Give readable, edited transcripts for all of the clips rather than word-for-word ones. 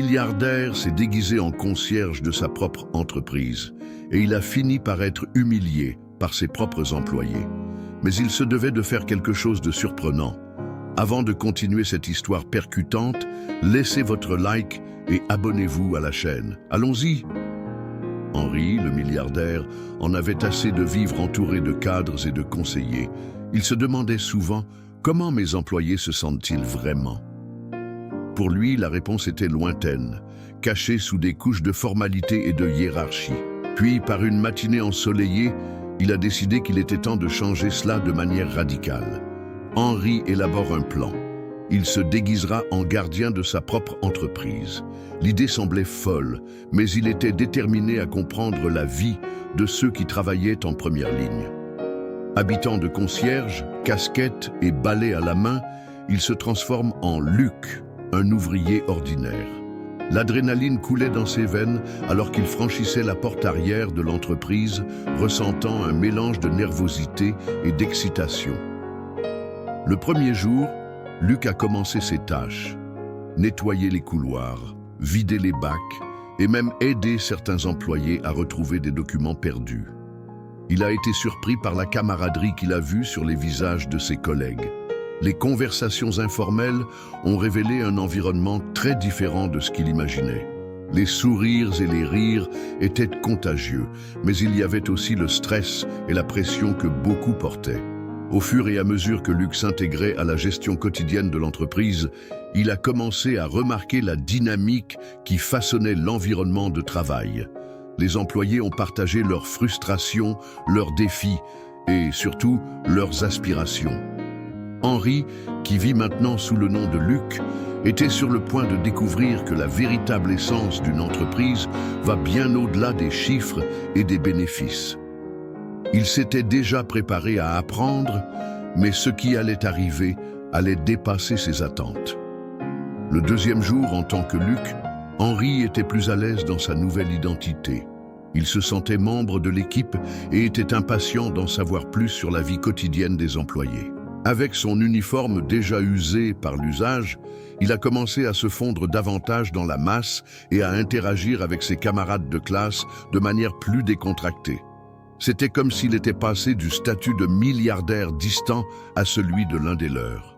milliardaire s'est déguisé en concierge de sa propre entreprise et il a fini par être humilié par ses propres employés. Mais il se devait de faire quelque chose de surprenant. Avant de continuer cette histoire percutante, laissez votre like et abonnez-vous à la chaîne. Allons-y! Henri, le milliardaire, en avait assez de vivre entouré de cadres et de conseillers. Il se demandait souvent comment mes employés se sentent-ils vraiment. Pour lui, la réponse était lointaine, cachée sous des couches de formalité et de hiérarchie. Puis, par une matinée ensoleillée, il a décidé qu'il était temps de changer cela de manière radicale. Henri élabore un plan. Il se déguisera en gardien de sa propre entreprise. L'idée semblait folle, mais il était déterminé à comprendre la vie de ceux qui travaillaient en première ligne. Habitant de concierge, casquette et balai à la main, il se transforme en Luc, un ouvrier ordinaire. L'adrénaline coulait dans ses veines alors qu'il franchissait la porte arrière de l'entreprise, ressentant un mélange de nervosité et d'excitation. Le premier jour, Luc a commencé ses tâches. Nettoyer les couloirs, vider les bacs et même aider certains employés à retrouver des documents perdus. Il a été surpris par la camaraderie qu'il a vue sur les visages de ses collègues. Les conversations informelles ont révélé un environnement très différent de ce qu'il imaginait. Les sourires et les rires étaient contagieux, mais il y avait aussi le stress et la pression que beaucoup portaient. Au fur et à mesure que Luc s'intégrait à la gestion quotidienne de l'entreprise, il a commencé à remarquer la dynamique qui façonnait l'environnement de travail. Les employés ont partagé leurs frustrations, leurs défis et surtout leurs aspirations. Henri, qui vit maintenant sous le nom de Luc, était sur le point de découvrir que la véritable essence d'une entreprise va bien au-delà des chiffres et des bénéfices. Il s'était déjà préparé à apprendre, mais ce qui allait arriver allait dépasser ses attentes. Le deuxième jour, en tant que Luc, Henri était plus à l'aise dans sa nouvelle identité. Il se sentait membre de l'équipe et était impatient d'en savoir plus sur la vie quotidienne des employés. Avec son uniforme déjà usé par l'usage, il a commencé à se fondre davantage dans la masse et à interagir avec ses camarades de classe de manière plus décontractée. C'était comme s'il était passé du statut de milliardaire distant à celui de l'un des leurs.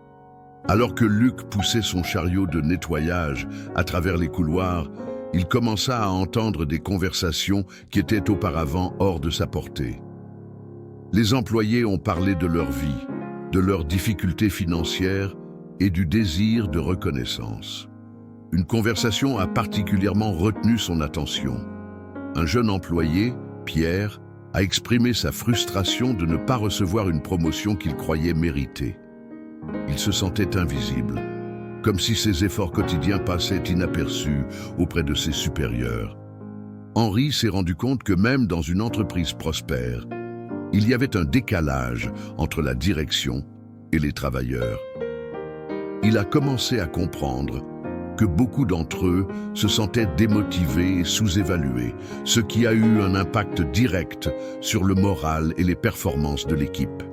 Alors que Luc poussait son chariot de nettoyage à travers les couloirs, il commença à entendre des conversations qui étaient auparavant hors de sa portée. Les employés ont parlé de leur vie, de leurs difficultés financières et du désir de reconnaissance. Une conversation a particulièrement retenu son attention. Un jeune employé, Pierre, a exprimé sa frustration de ne pas recevoir une promotion qu'il croyait méritée. Il se sentait invisible, comme si ses efforts quotidiens passaient inaperçus auprès de ses supérieurs. Henri s'est rendu compte que même dans une entreprise prospère, il y avait un décalage entre la direction et les travailleurs. Il a commencé à comprendre que beaucoup d'entre eux se sentaient démotivés et sous-évalués, ce qui a eu un impact direct sur le moral et les performances de l'équipe.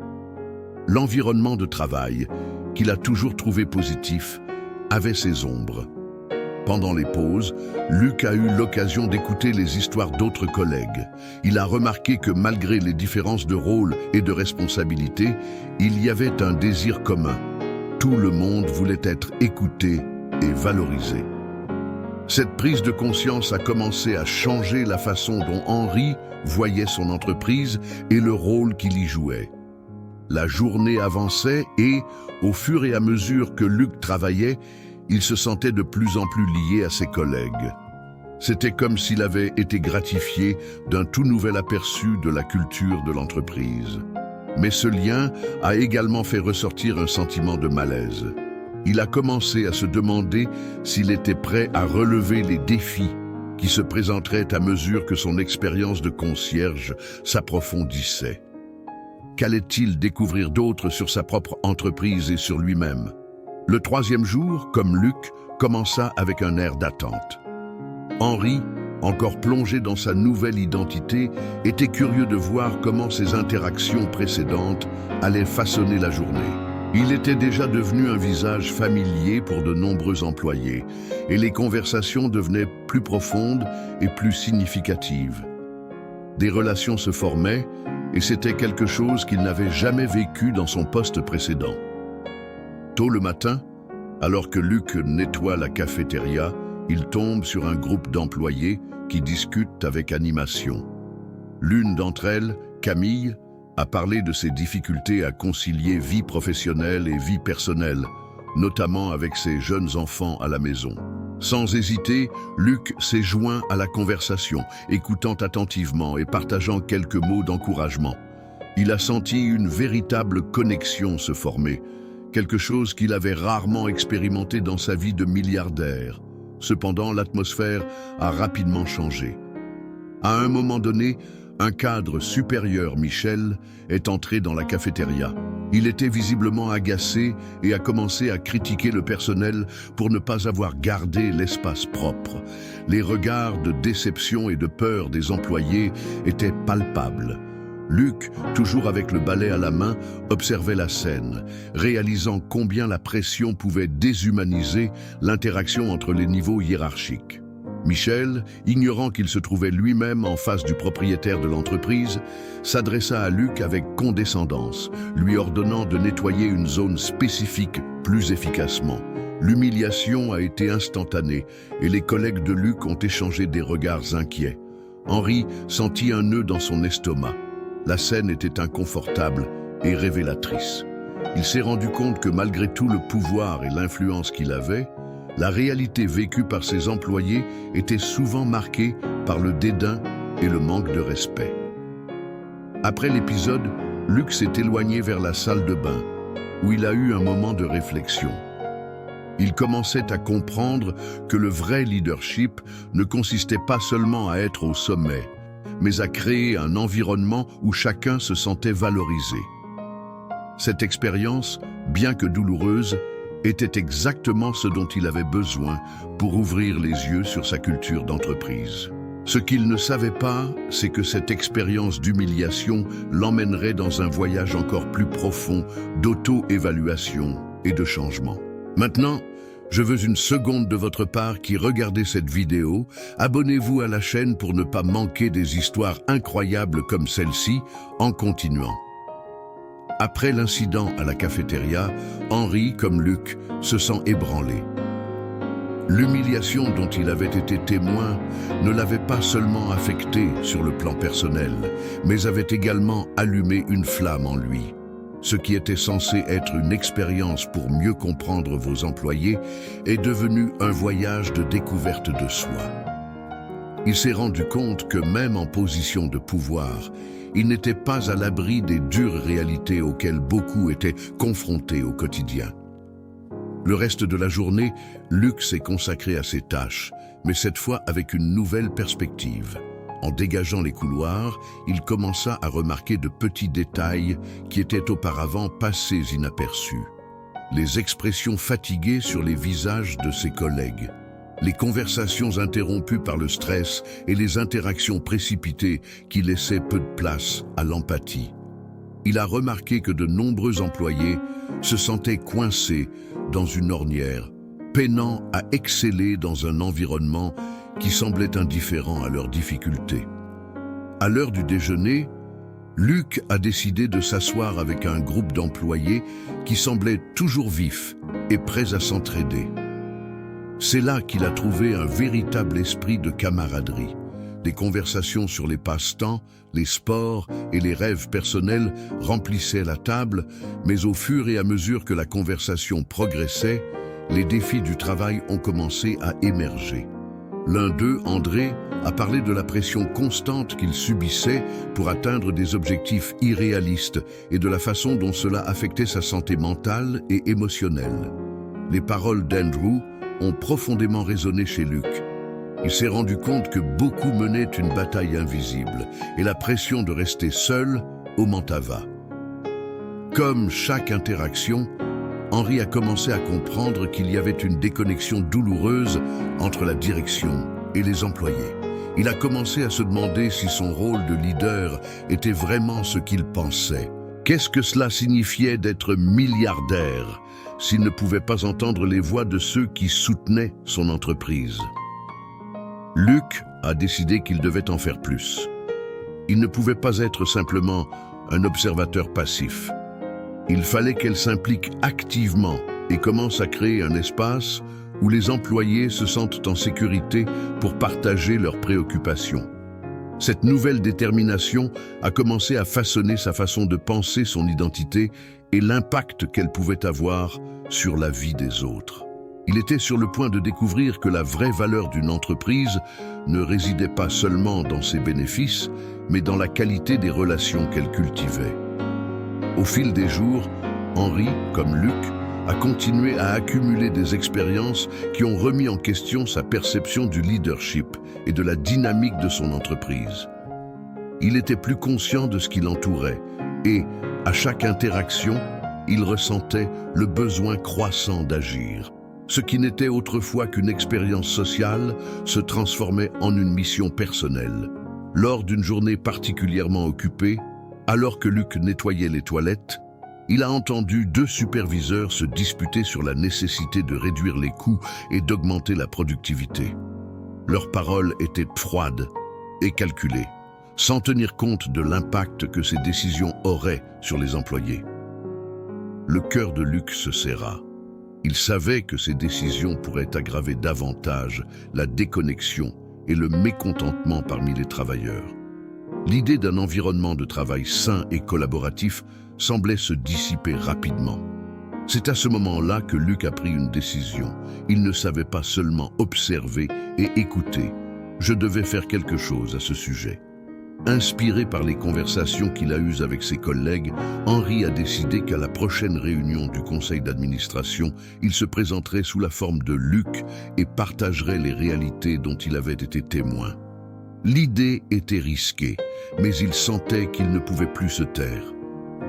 L'environnement de travail, qu'il a toujours trouvé positif, avait ses ombres. Pendant les pauses, Luc a eu l'occasion d'écouter les histoires d'autres collègues. Il a remarqué que malgré les différences de rôle et de responsabilité, il y avait un désir commun. Tout le monde voulait être écouté et valorisé. Cette prise de conscience a commencé à changer la façon dont Henri voyait son entreprise et le rôle qu'il y jouait. La journée avançait et, au fur et à mesure que Luc travaillait, il se sentait de plus en plus lié à ses collègues. C'était comme s'il avait été gratifié d'un tout nouvel aperçu de la culture de l'entreprise. Mais ce lien a également fait ressortir un sentiment de malaise. Il a commencé à se demander s'il était prêt à relever les défis qui se présenteraient à mesure que son expérience de concierge s'approfondissait. Qu'allait-il découvrir d'autre sur sa propre entreprise et sur lui-même? Le troisième jour, comme Luc, commença avec un air d'attente. Henri, encore plongé dans sa nouvelle identité, était curieux de voir comment ses interactions précédentes allaient façonner la journée. Il était déjà devenu un visage familier pour de nombreux employés, et les conversations devenaient plus profondes et plus significatives. Des relations se formaient, et c'était quelque chose qu'il n'avait jamais vécu dans son poste précédent. Tôt le matin, alors que Luc nettoie la cafétéria, il tombe sur un groupe d'employés qui discutent avec animation. L'une d'entre elles, Camille, a parlé de ses difficultés à concilier vie professionnelle et vie personnelle, notamment avec ses jeunes enfants à la maison. Sans hésiter, Luc s'est joint à la conversation, écoutant attentivement et partageant quelques mots d'encouragement. Il a senti une véritable connexion se former, quelque chose qu'il avait rarement expérimenté dans sa vie de milliardaire. Cependant, l'atmosphère a rapidement changé. À un moment donné, un cadre supérieur, Michel, est entré dans la cafétéria. Il était visiblement agacé et a commencé à critiquer le personnel pour ne pas avoir gardé l'espace propre. Les regards de déception et de peur des employés étaient palpables. Luc, toujours avec le balai à la main, observait la scène, réalisant combien la pression pouvait déshumaniser l'interaction entre les niveaux hiérarchiques. Michel, ignorant qu'il se trouvait lui-même en face du propriétaire de l'entreprise, s'adressa à Luc avec condescendance, lui ordonnant de nettoyer une zone spécifique plus efficacement. L'humiliation a été instantanée et les collègues de Luc ont échangé des regards inquiets. Henri sentit un nœud dans son estomac. La scène était inconfortable et révélatrice. Il s'est rendu compte que malgré tout le pouvoir et l'influence qu'il avait, la réalité vécue par ses employés était souvent marquée par le dédain et le manque de respect. Après l'épisode, Luc s'est éloigné vers la salle de bain, où il a eu un moment de réflexion. Il commençait à comprendre que le vrai leadership ne consistait pas seulement à être au sommet, mais à créer un environnement où chacun se sentait valorisé. Cette expérience, bien que douloureuse, était exactement ce dont il avait besoin pour ouvrir les yeux sur sa culture d'entreprise. Ce qu'il ne savait pas, c'est que cette expérience d'humiliation l'emmènerait dans un voyage encore plus profond d'auto-évaluation et de changement. Maintenant, je veux une seconde de votre part qui regardez cette vidéo. Abonnez-vous à la chaîne pour ne pas manquer des histoires incroyables comme celle-ci en continuant. Après l'incident à la cafétéria, Henri, comme Luc, se sent ébranlé. L'humiliation dont il avait été témoin ne l'avait pas seulement affecté sur le plan personnel, mais avait également allumé une flamme en lui. Ce qui était censé être une expérience pour mieux comprendre vos employés est devenu un voyage de découverte de soi. Il s'est rendu compte que même en position de pouvoir, il n'était pas à l'abri des dures réalités auxquelles beaucoup étaient confrontés au quotidien. Le reste de la journée, Luc s'est consacré à ses tâches, mais cette fois avec une nouvelle perspective. En dégageant les couloirs, il commença à remarquer de petits détails qui étaient auparavant passés inaperçus. Les expressions fatiguées sur les visages de ses collègues, les conversations interrompues par le stress et les interactions précipitées qui laissaient peu de place à l'empathie. Il a remarqué que de nombreux employés se sentaient coincés dans une ornière, peinant à exceller dans un environnement qui semblait indifférent à leurs difficultés. À l'heure du déjeuner, Luc a décidé de s'asseoir avec un groupe d'employés qui semblaient toujours vifs et prêts à s'entraider. C'est là qu'il a trouvé un véritable esprit de camaraderie. Des conversations sur les passe-temps, les sports et les rêves personnels remplissaient la table, mais au fur et à mesure que la conversation progressait, les défis du travail ont commencé à émerger. L'un d'eux, André, a parlé de la pression constante qu'il subissait pour atteindre des objectifs irréalistes et de la façon dont cela affectait sa santé mentale et émotionnelle. Les paroles d'Andrew ont profondément résonné chez Luc. Il s'est rendu compte que beaucoup menaient une bataille invisible et la pression de rester seul augmenta. Comme chaque interaction, Henri a commencé à comprendre qu'il y avait une déconnexion douloureuse entre la direction et les employés. Il a commencé à se demander si son rôle de leader était vraiment ce qu'il pensait. Qu'est-ce que cela signifiait d'être milliardaire s'il ne pouvait pas entendre les voix de ceux qui soutenaient son entreprise? Luc a décidé qu'il devait en faire plus. Il ne pouvait pas être simplement un observateur passif. Il fallait qu'elle s'implique activement et commence à créer un espace où les employés se sentent en sécurité pour partager leurs préoccupations. Cette nouvelle détermination a commencé à façonner sa façon de penser son identité et l'impact qu'elle pouvait avoir sur la vie des autres. Il était sur le point de découvrir que la vraie valeur d'une entreprise ne résidait pas seulement dans ses bénéfices, mais dans la qualité des relations qu'elle cultivait. Au fil des jours, Henri, comme Luc, a continué à accumuler des expériences qui ont remis en question sa perception du leadership et de la dynamique de son entreprise. Il était plus conscient de ce qui l'entourait et, à chaque interaction, il ressentait le besoin croissant d'agir. Ce qui n'était autrefois qu'une expérience sociale se transformait en une mission personnelle. Lors d'une journée particulièrement occupée, alors que Luc nettoyait les toilettes, il a entendu deux superviseurs se disputer sur la nécessité de réduire les coûts et d'augmenter la productivité. Leurs paroles étaient froides et calculées, sans tenir compte de l'impact que ces décisions auraient sur les employés. Le cœur de Luc se serra. Il savait que ces décisions pourraient aggraver davantage la déconnexion et le mécontentement parmi les travailleurs. L'idée d'un environnement de travail sain et collaboratif semblait se dissiper rapidement. C'est à ce moment-là que Luc a pris une décision. Il ne savait pas seulement observer et écouter. Je devais faire quelque chose à ce sujet. Inspiré par les conversations qu'il a eues avec ses collègues, Henri a décidé qu'à la prochaine réunion du conseil d'administration, il se présenterait sous la forme de Luc et partagerait les réalités dont il avait été témoin. L'idée était risquée, mais il sentait qu'il ne pouvait plus se taire.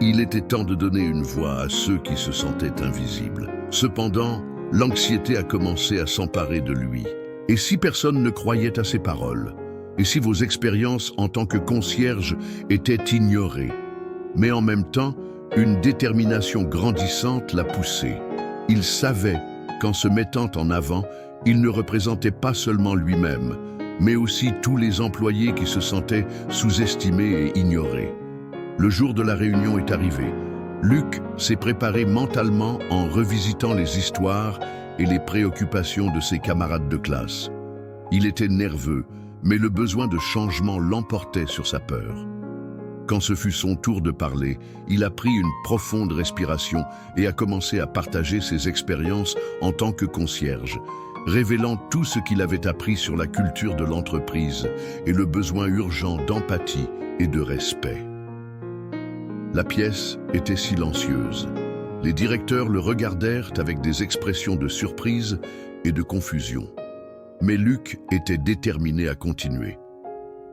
Il était temps de donner une voix à ceux qui se sentaient invisibles. Cependant, l'anxiété a commencé à s'emparer de lui. Et si personne ne croyait à ses paroles? Et si vos expériences en tant que concierge étaient ignorées? Mais en même temps, une détermination grandissante l'a poussé. Il savait qu'en se mettant en avant, il ne représentait pas seulement lui-même, mais aussi tous les employés qui se sentaient sous-estimés et ignorés. Le jour de la réunion est arrivé. Luc s'est préparé mentalement en revisitant les histoires et les préoccupations de ses camarades de classe. Il était nerveux, mais le besoin de changement l'emportait sur sa peur. Quand ce fut son tour de parler, il a pris une profonde respiration et a commencé à partager ses expériences en tant que concierge, révélant tout ce qu'il avait appris sur la culture de l'entreprise et le besoin urgent d'empathie et de respect. La pièce était silencieuse. Les directeurs le regardèrent avec des expressions de surprise et de confusion. Mais Luc était déterminé à continuer.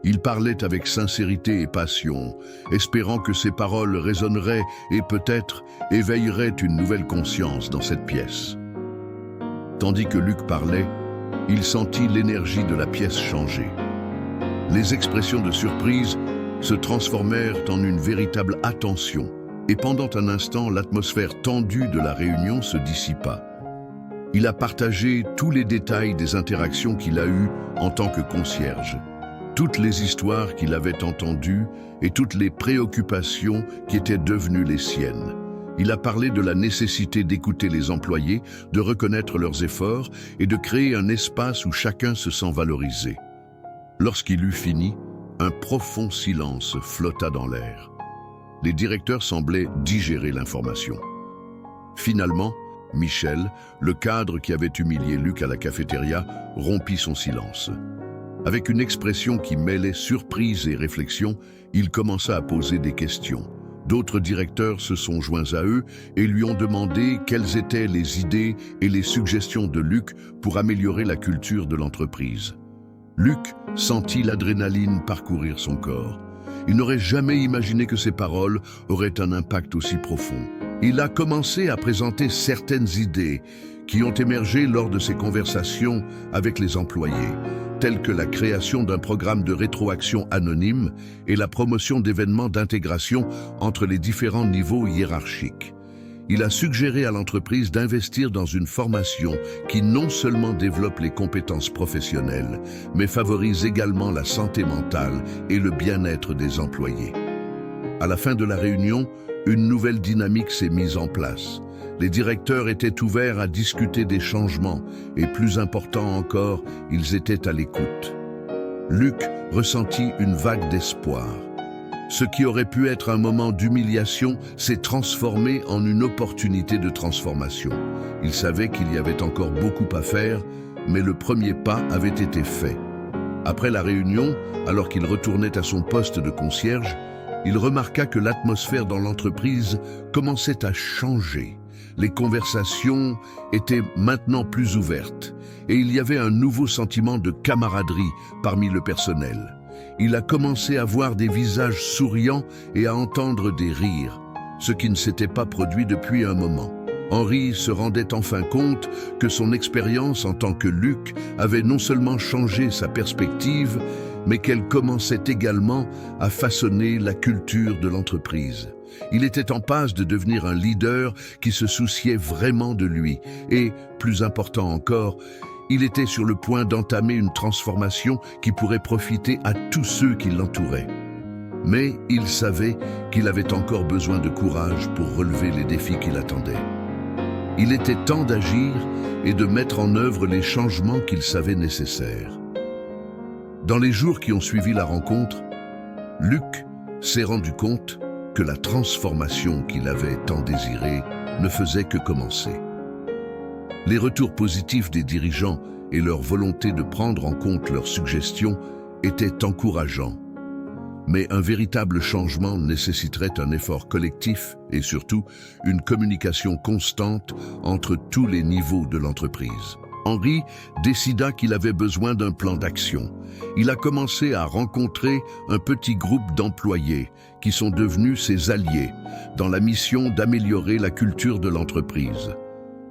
Il parlait avec sincérité et passion, espérant que ses paroles résonneraient et peut-être éveilleraient une nouvelle conscience dans cette pièce. Tandis que Luc parlait, il sentit l'énergie de la pièce changer. Les expressions de surprise se transformèrent en une véritable attention, et pendant un instant, l'atmosphère tendue de la réunion se dissipa. Il a partagé tous les détails des interactions qu'il a eues en tant que concierge, toutes les histoires qu'il avait entendues et toutes les préoccupations qui étaient devenues les siennes. Il a parlé de la nécessité d'écouter les employés, de reconnaître leurs efforts et de créer un espace où chacun se sent valorisé. Lorsqu'il eut fini, un profond silence flotta dans l'air. Les directeurs semblaient digérer l'information. Finalement, Michel, le cadre qui avait humilié Luc à la cafétéria, rompit son silence. Avec une expression qui mêlait surprise et réflexion, il commença à poser des questions. D'autres directeurs se sont joints à eux et lui ont demandé quelles étaient les idées et les suggestions de Luc pour améliorer la culture de l'entreprise. Luc sentit l'adrénaline parcourir son corps. Il n'aurait jamais imaginé que ses paroles auraient un impact aussi profond. Il a commencé à présenter certaines idées qui ont émergé lors de ses conversations avec les employés. telles que la création d'un programme de rétroaction anonyme et la promotion d'événements d'intégration entre les différents niveaux hiérarchiques. Il a suggéré à l'entreprise d'investir dans une formation qui non seulement développe les compétences professionnelles, mais favorise également la santé mentale et le bien-être des employés. À la fin de la réunion, une nouvelle dynamique s'est mise en place. Les directeurs étaient ouverts à discuter des changements et, plus important encore, ils étaient à l'écoute. Luc ressentit une vague d'espoir. Ce qui aurait pu être un moment d'humiliation s'est transformé en une opportunité de transformation. Il savait qu'il y avait encore beaucoup à faire, mais le premier pas avait été fait. Après la réunion, alors qu'il retournait à son poste de concierge, il remarqua que l'atmosphère dans l'entreprise commençait à changer. Les conversations étaient maintenant plus ouvertes et il y avait un nouveau sentiment de camaraderie parmi le personnel. Il a commencé à voir des visages souriants et à entendre des rires, ce qui ne s'était pas produit depuis un moment. Henri se rendait enfin compte que son expérience en tant que Luc avait non seulement changé sa perspective, mais qu'elle commençait également à façonner la culture de l'entreprise. Il était en passe de devenir un leader qui se souciait vraiment de lui et, plus important encore, il était sur le point d'entamer une transformation qui pourrait profiter à tous ceux qui l'entouraient. Mais il savait qu'il avait encore besoin de courage pour relever les défis qui l'attendaient. Il était temps d'agir et de mettre en œuvre les changements qu'il savait nécessaires. Dans les jours qui ont suivi la rencontre, Luc s'est rendu compte que la transformation qu'il avait tant désirée ne faisait que commencer. Les retours positifs des dirigeants et leur volonté de prendre en compte leurs suggestions étaient encourageants. Mais un véritable changement nécessiterait un effort collectif et surtout une communication constante entre tous les niveaux de l'entreprise. Henri décida qu'il avait besoin d'un plan d'action. Il a commencé à rencontrer un petit groupe d'employés qui sont devenus ses alliés dans la mission d'améliorer la culture de l'entreprise.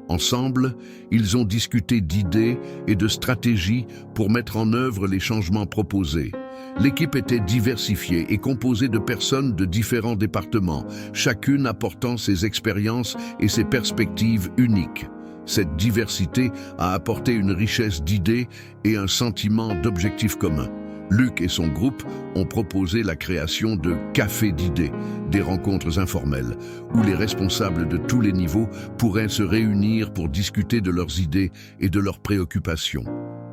Ensemble, ils ont discuté d'idées et de stratégies pour mettre en œuvre les changements proposés. L'équipe était diversifiée et composée de personnes de différents départements, chacune apportant ses expériences et ses perspectives uniques. Cette diversité a apporté une richesse d'idées et un sentiment d'objectifs communs. Luc et son groupe ont proposé la création de cafés d'idées, des rencontres informelles, où les responsables de tous les niveaux pourraient se réunir pour discuter de leurs idées et de leurs préoccupations.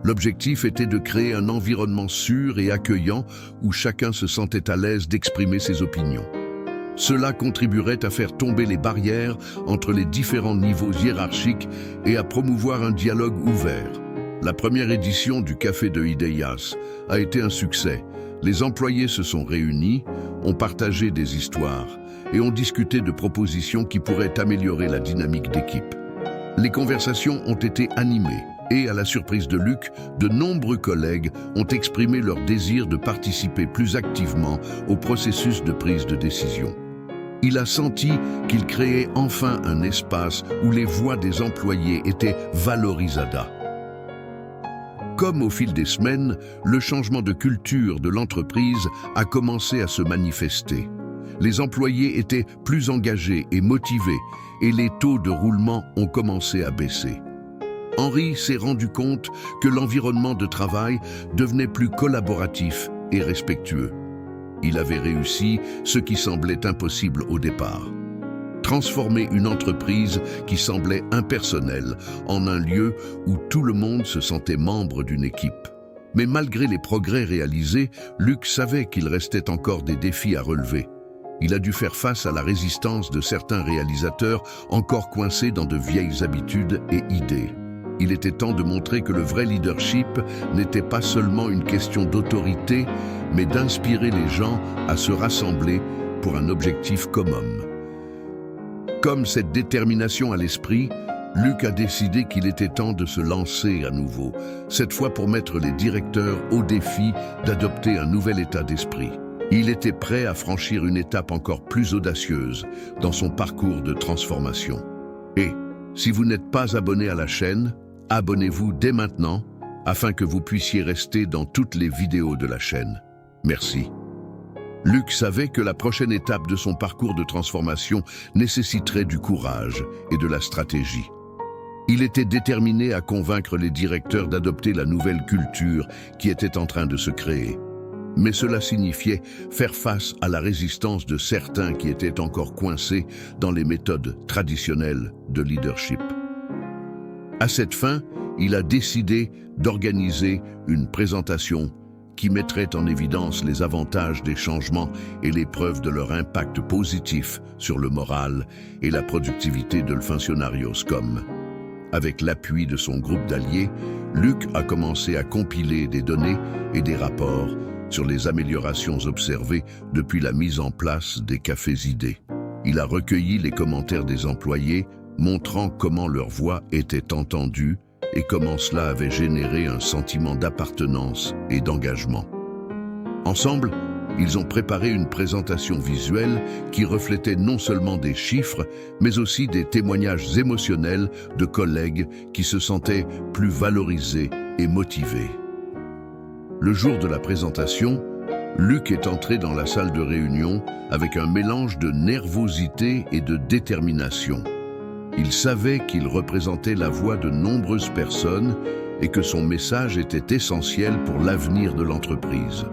L'objectif était de créer un environnement sûr et accueillant où chacun se sentait à l'aise d'exprimer ses opinions. Cela contribuerait à faire tomber les barrières entre les différents niveaux hiérarchiques et à promouvoir un dialogue ouvert. La première édition du Café de Ideias a été un succès. Les employés se sont réunis, ont partagé des histoires et ont discuté de propositions qui pourraient améliorer la dynamique d'équipe. Les conversations ont été animées et, à la surprise de Luc, de nombreux collègues ont exprimé leur désir de participer plus activement au processus de prise de décision. Il a senti qu'il créait enfin un espace où les voix des employés étaient valorisadas. Comme au fil des semaines, le changement de culture de l'entreprise a commencé à se manifester. Les employés étaient plus engagés et motivés et les taux de roulement ont commencé à baisser. Henri s'est rendu compte que l'environnement de travail devenait plus collaboratif et respectueux. Il avait réussi ce qui semblait impossible au départ. Transformer une entreprise qui semblait impersonnelle en un lieu où tout le monde se sentait membre d'une équipe. Mais malgré les progrès réalisés, Luc savait qu'il restait encore des défis à relever. Il a dû faire face à la résistance de certains réalisateurs encore coincés dans de vieilles habitudes et idées. Il était temps de montrer que le vrai leadership n'était pas seulement une question d'autorité, mais d'inspirer les gens à se rassembler pour un objectif commun. Comme cette détermination à l'esprit, Luc a décidé qu'il était temps de se lancer à nouveau, cette fois pour mettre les directeurs au défi d'adopter un nouvel état d'esprit. Il était prêt à franchir une étape encore plus audacieuse dans son parcours de transformation. Et, si vous n'êtes pas abonné à la chaîne, abonnez-vous dès maintenant afin que vous puissiez rester dans toutes les vidéos de la chaîne. Merci. Luc savait que la prochaine étape de son parcours de transformation nécessiterait du courage et de la stratégie. Il était déterminé à convaincre les directeurs d'adopter la nouvelle culture qui était en train de se créer. Mais cela signifiait faire face à la résistance de certains qui étaient encore coincés dans les méthodes traditionnelles de leadership. À cette fin, il a décidé d'organiser une présentation qui mettrait en évidence les avantages des changements et les preuves de leur impact positif sur le moral et la productivité de l'Functionarios.com. Avec l'appui de son groupe d'alliés, Luc a commencé à compiler des données et des rapports sur les améliorations observées depuis la mise en place des cafés idées. Il a recueilli les commentaires des employés, montrant comment leur voix était entendue et comment cela avait généré un sentiment d'appartenance et d'engagement. Ensemble, ils ont préparé une présentation visuelle qui reflétait non seulement des chiffres, mais aussi des témoignages émotionnels de collègues qui se sentaient plus valorisés et motivés. Le jour de la présentation, Luc est entré dans la salle de réunion avec un mélange de nervosité et de détermination. Il savait qu'il représentait la voix de nombreuses personnes et que son message était essentiel pour l'avenir de l'entreprise.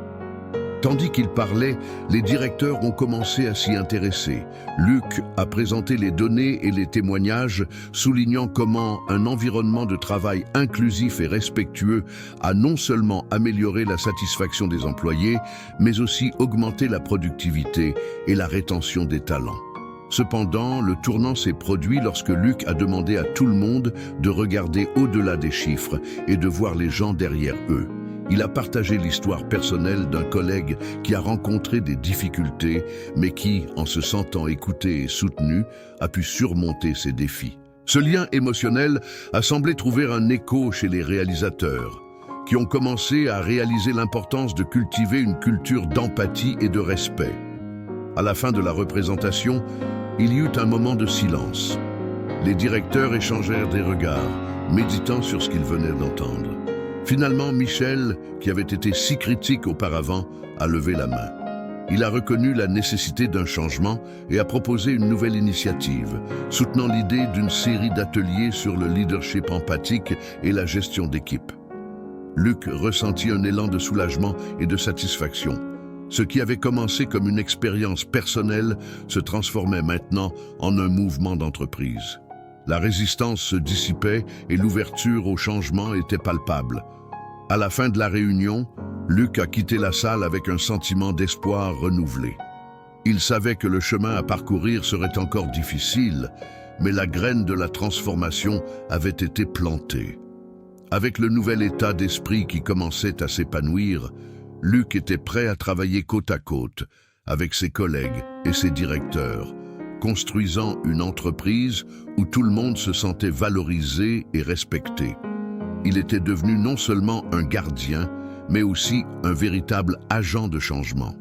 Tandis qu'il parlait, les directeurs ont commencé à s'y intéresser. Luc a présenté les données et les témoignages, soulignant comment un environnement de travail inclusif et respectueux a non seulement amélioré la satisfaction des employés, mais aussi augmenté la productivité et la rétention des talents. Cependant, le tournant s'est produit lorsque Luc a demandé à tout le monde de regarder au-delà des chiffres et de voir les gens derrière eux. Il a partagé l'histoire personnelle d'un collègue qui a rencontré des difficultés, mais qui, en se sentant écouté et soutenu, a pu surmonter ces défis. Ce lien émotionnel a semblé trouver un écho chez les réalisateurs, qui ont commencé à réaliser l'importance de cultiver une culture d'empathie et de respect. À la fin de la représentation, il y eut un moment de silence. Les directeurs échangèrent des regards, méditant sur ce qu'ils venaient d'entendre. Finalement, Michel, qui avait été si critique auparavant, a levé la main. Il a reconnu la nécessité d'un changement et a proposé une nouvelle initiative, soutenant l'idée d'une série d'ateliers sur le leadership empathique et la gestion d'équipe. Luc ressentit un élan de soulagement et de satisfaction. Ce qui avait commencé comme une expérience personnelle se transformait maintenant en un mouvement d'entreprise. La résistance se dissipait et l'ouverture au changement était palpable. À la fin de la réunion, Luc a quitté la salle avec un sentiment d'espoir renouvelé. Il savait que le chemin à parcourir serait encore difficile, mais la graine de la transformation avait été plantée. Avec le nouvel état d'esprit qui commençait à s'épanouir, Luc était prêt à travailler côte à côte avec ses collègues et ses directeurs, construisant une entreprise où tout le monde se sentait valorisé et respecté. Il était devenu non seulement un gardien, mais aussi un véritable agent de changement.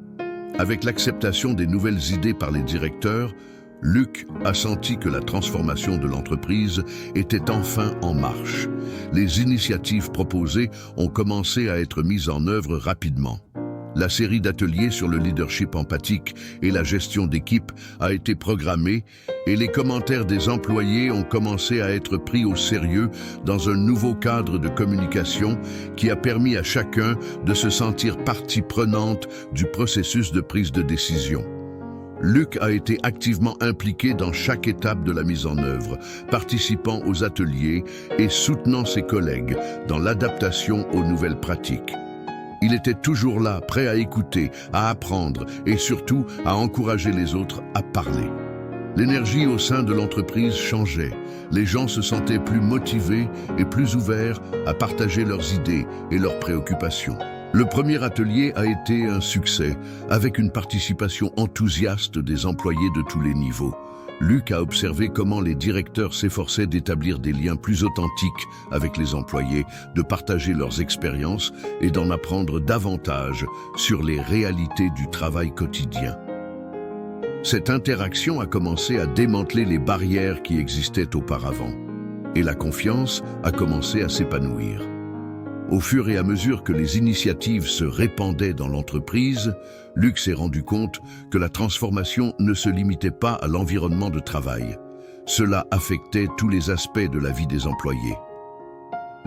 Avec l'acceptation des nouvelles idées par les directeurs, Luc a senti que la transformation de l'entreprise était enfin en marche. Les initiatives proposées ont commencé à être mises en œuvre rapidement. La série d'ateliers sur le leadership empathique et la gestion d'équipe a été programmée et les commentaires des employés ont commencé à être pris au sérieux dans un nouveau cadre de communication qui a permis à chacun de se sentir partie prenante du processus de prise de décision. Luc a été activement impliqué dans chaque étape de la mise en œuvre, participant aux ateliers et soutenant ses collègues dans l'adaptation aux nouvelles pratiques. Il était toujours là, prêt à écouter, à apprendre et surtout à encourager les autres à parler. L'énergie au sein de l'entreprise changeait. Les gens se sentaient plus motivés et plus ouverts à partager leurs idées et leurs préoccupations. Le premier atelier a été un succès, avec une participation enthousiaste des employés de tous les niveaux. Luc a observé comment les directeurs s'efforçaient d'établir des liens plus authentiques avec les employés, de partager leurs expériences et d'en apprendre davantage sur les réalités du travail quotidien. Cette interaction a commencé à démanteler les barrières qui existaient auparavant, et la confiance a commencé à s'épanouir. Au fur et à mesure que les initiatives se répandaient dans l'entreprise, Luc s'est rendu compte que la transformation ne se limitait pas à l'environnement de travail. Cela affectait tous les aspects de la vie des employés.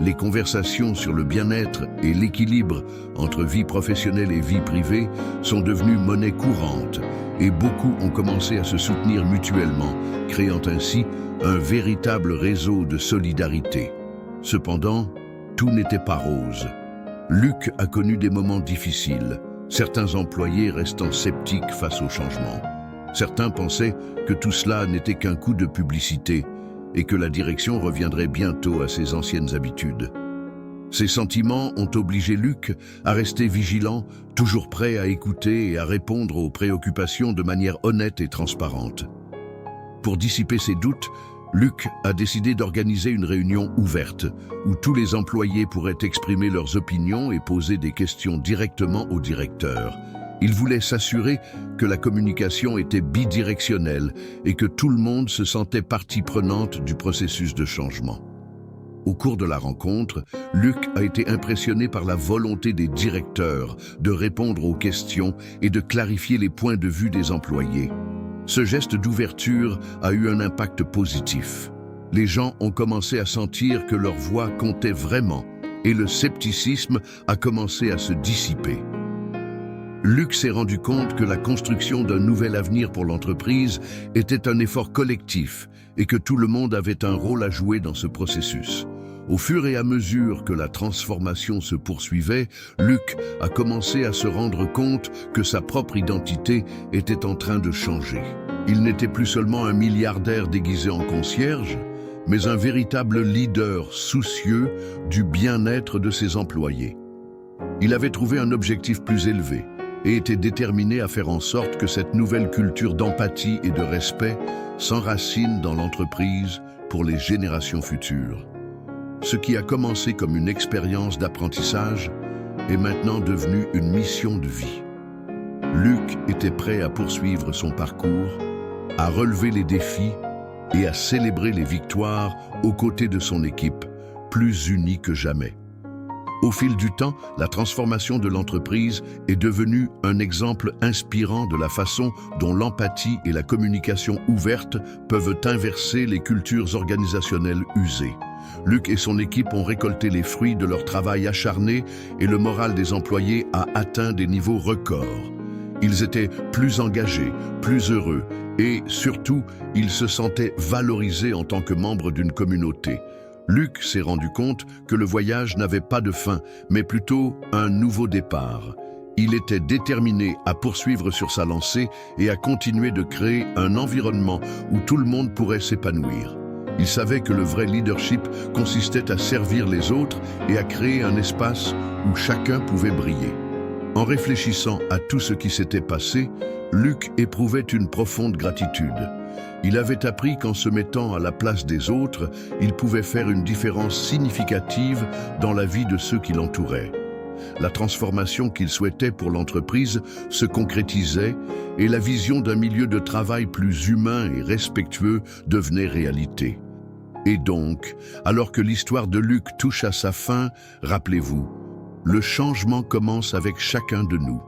Les conversations sur le bien-être et l'équilibre entre vie professionnelle et vie privée sont devenues monnaie courante et beaucoup ont commencé à se soutenir mutuellement, créant ainsi un véritable réseau de solidarité. Cependant, tout n'était pas rose. Luc a connu des moments difficiles, certains employés restant sceptiques face au changement. Certains pensaient que tout cela n'était qu'un coup de publicité et que la direction reviendrait bientôt à ses anciennes habitudes. Ces sentiments ont obligé Luc à rester vigilant, toujours prêt à écouter et à répondre aux préoccupations de manière honnête et transparente. Pour dissiper ses doutes, Luc a décidé d'organiser une réunion ouverte où tous les employés pourraient exprimer leurs opinions et poser des questions directement au directeur. Il voulait s'assurer que la communication était bidirectionnelle et que tout le monde se sentait partie prenante du processus de changement. Au cours de la rencontre, Luc a été impressionné par la volonté des directeurs de répondre aux questions et de clarifier les points de vue des employés. Ce geste d'ouverture a eu un impact positif. Les gens ont commencé à sentir que leur voix comptait vraiment et le scepticisme a commencé à se dissiper. Luc s'est rendu compte que la construction d'un nouvel avenir pour l'entreprise était un effort collectif et que tout le monde avait un rôle à jouer dans ce processus. Au fur et à mesure que la transformation se poursuivait, Luc a commencé à se rendre compte que sa propre identité était en train de changer. Il n'était plus seulement un milliardaire déguisé en concierge, mais un véritable leader soucieux du bien-être de ses employés. Il avait trouvé un objectif plus élevé et était déterminé à faire en sorte que cette nouvelle culture d'empathie et de respect s'enracine dans l'entreprise pour les générations futures. Ce qui a commencé comme une expérience d'apprentissage est maintenant devenu une mission de vie. Luc était prêt à poursuivre son parcours, à relever les défis et à célébrer les victoires aux côtés de son équipe, plus unie que jamais. Au fil du temps, la transformation de l'entreprise est devenue un exemple inspirant de la façon dont l'empathie et la communication ouverte peuvent inverser les cultures organisationnelles usées. Luc et son équipe ont récolté les fruits de leur travail acharné et le moral des employés a atteint des niveaux records. Ils étaient plus engagés, plus heureux et, surtout, ils se sentaient valorisés en tant que membres d'une communauté. Luc s'est rendu compte que le voyage n'avait pas de fin, mais plutôt un nouveau départ. Il était déterminé à poursuivre sur sa lancée et à continuer de créer un environnement où tout le monde pourrait s'épanouir. Il savait que le vrai leadership consistait à servir les autres et à créer un espace où chacun pouvait briller. En réfléchissant à tout ce qui s'était passé, Luc éprouvait une profonde gratitude. Il avait appris qu'en se mettant à la place des autres, il pouvait faire une différence significative dans la vie de ceux qui l'entouraient. La transformation qu'il souhaitait pour l'entreprise se concrétisait et la vision d'un milieu de travail plus humain et respectueux devenait réalité. Et donc, alors que l'histoire de Luc touche à sa fin, rappelez-vous, le changement commence avec chacun de nous.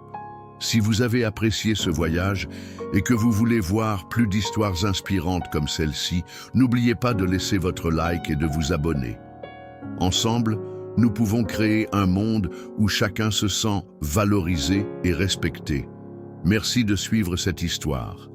Si vous avez apprécié ce voyage et que vous voulez voir plus d'histoires inspirantes comme celle-ci, n'oubliez pas de laisser votre like et de vous abonner. Ensemble, nous pouvons créer un monde où chacun se sent valorisé et respecté. Merci de suivre cette histoire.